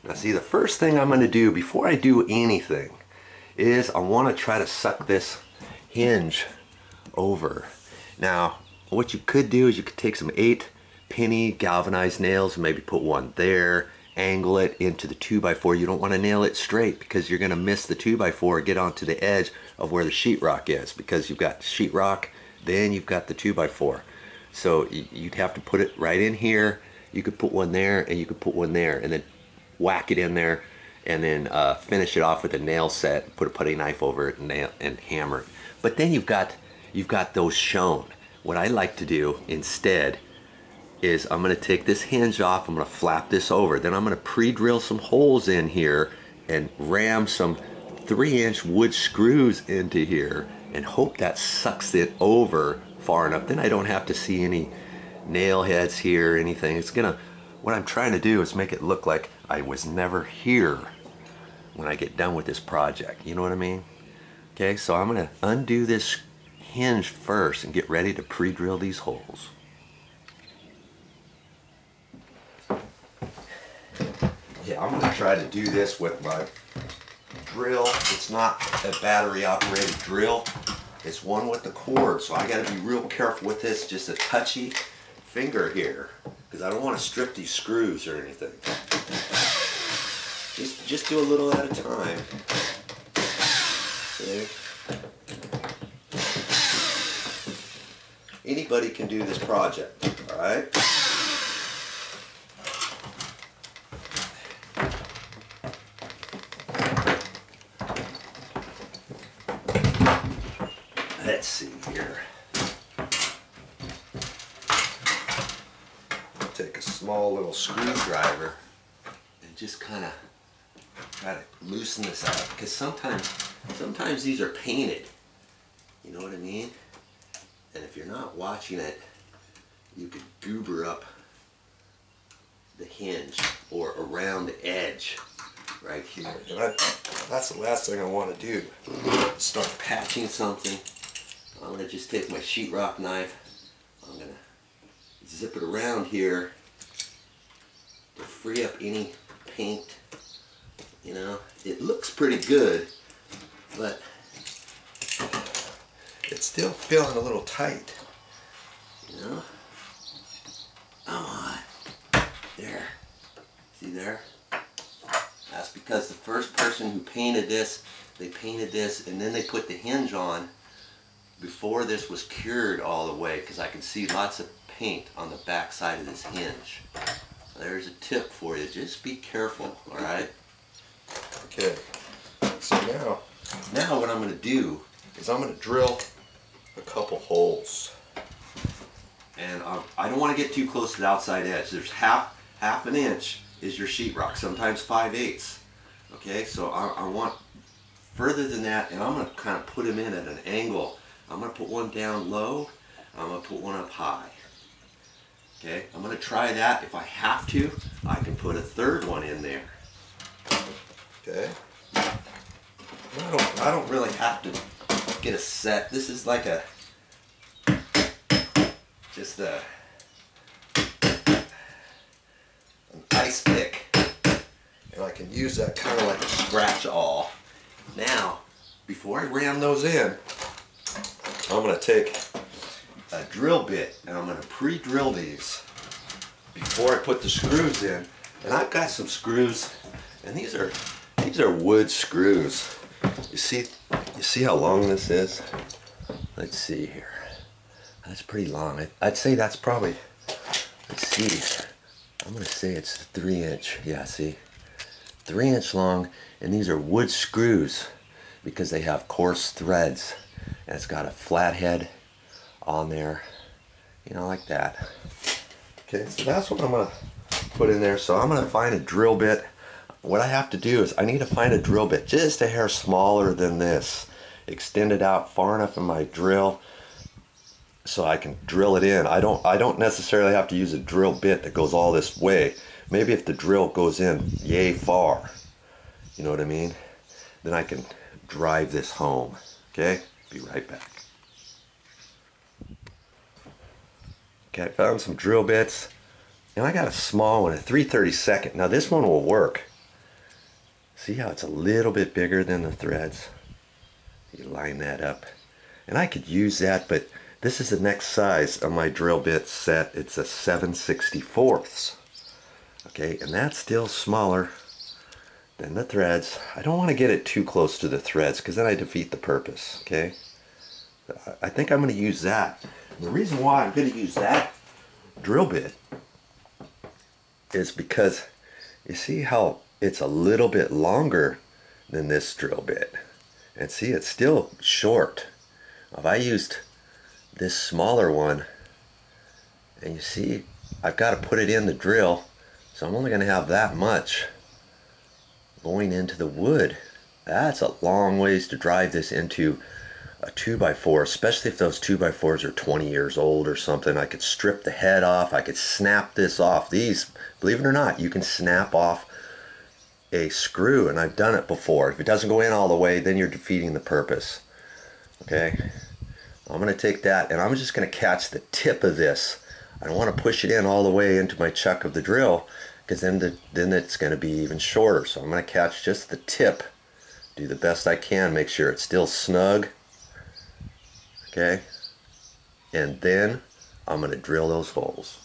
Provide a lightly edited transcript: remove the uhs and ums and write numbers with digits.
Now see, the first thing I'm going to do before I do anything is I want to try to suck this hinge over. Now what you could do is you could take some 8-penny galvanized nails and maybe put one there, angle it into the 2x4. You don't want to nail it straight because you're going to miss the 2x4, get onto the edge of where the sheetrock is, because you've got sheetrock, then you've got the 2x4. So you'd have to put it right in here. You could put one there and you could put one there and then whack it in there and then finish it off with a nail set, put a putty knife over it and, and hammer it. But then you've got those shown. What I like to do instead is I'm going to take this hinge off, I'm going to flap this over, then I'm going to pre-drill some holes in here and ram some 3-inch wood screws into here and hope that sucks it over far enough. Then I don't have to see any nail heads here or anything. It's gonna, what I'm trying to do is make it look like I was never here when I get done with this project. You know what I mean? Okay, so I'm gonna undo this hinge first and get ready to pre-drill these holes. Yeah, I'm gonna try to do this with my drill. It's not a battery operated drill. It's one with the cord, so I gotta be real careful with this, just a touchy finger here, because I don't want to strip these screws or anything. Just do a little at a time. See? Anybody can do this project, all right? Let's see here. Take a small little screwdriver and just kind of try to loosen this out, because sometimes these are painted. You know what I mean? And if you're not watching it, you could goober up the hinge or around the edge right here. And that's the last thing I want to do. Start patching something. I'm going to just take my sheetrock knife. I'm going to zip it around here to free up any paint. You know, it looks pretty good, but it's still feeling a little tight. You know? Come on. There. See there? That's because the first person who painted this, they painted this and then they put the hinge on before this was cured all the way, because I can see lots of paint on the back side of this hinge. There's a tip for you. Just be careful, alright? Okay. So now what I'm going to do is I'm going to drill a couple holes. And I don't want to get too close to the outside edge. There's half an inch is your sheetrock, sometimes 5/8. Okay, so I want further than that, and I'm going to kind of put them in at an angle. I'm going to put one down low, I'm going to put one up high. Okay, I'm going to try that. If I have to, I can put a third one in there. Okay. I don't really have to get a set. This is like just an ice pick, and I can use that kind of like a scratch awl. Now, before I ram those in, I'm going to take a drill bit and I'm going to pre-drill these before I put the screws in. And I've got some screws, and these are wood screws. You see how long this is? Let's see here. That's pretty long. I'd say that's probably, let's see, I'm going to say it's 3-inch. Yeah, see? 3-inch long, and these are wood screws because they have coarse threads. And it's got a flat head on there, you know, like that. Okay, so that's what I'm going to put in there. So I'm going to find a drill bit. What I have to do is I need to find a drill bit just a hair smaller than this. Extend it out far enough in my drill so I can drill it in. I don't necessarily have to use a drill bit that goes all this way. Maybe if the drill goes in yay far, you know what I mean, then I can drive this home. Okay, be right back. Okay, I found some drill bits, and I got a small one, a 3/32. Now this one will work. See how it's a little bit bigger than the threads? You line that up. And I could use that, but this is the next size of my drill bit set. It's a 7/64. Okay, and that's still smaller than the threads. I don't want to get it too close to the threads because then I defeat the purpose. Okay, I think I'm going to use that. And the reason why I'm going to use that drill bit is because you see how it's a little bit longer than this drill bit, and see it's still short. If I used this smaller one, and you see I've got to put it in the drill, so I'm only going to have that much going into the wood. That's a long ways to drive this into a 2x4, especially if those 2x4s are 20 years old or something. I could strip the head off, I could snap this off. These, believe it or not, you can snap off a screw, and I've done it before. If it doesn't go in all the way, then you're defeating the purpose. Okay, I'm going to take that and I'm just going to catch the tip of this. I don't want to push it in all the way into my chuck of the drill, because then it's going to be even shorter. So I'm going to catch just the tip, do the best I can, make sure it's still snug. Okay, and then I'm going to drill those holes.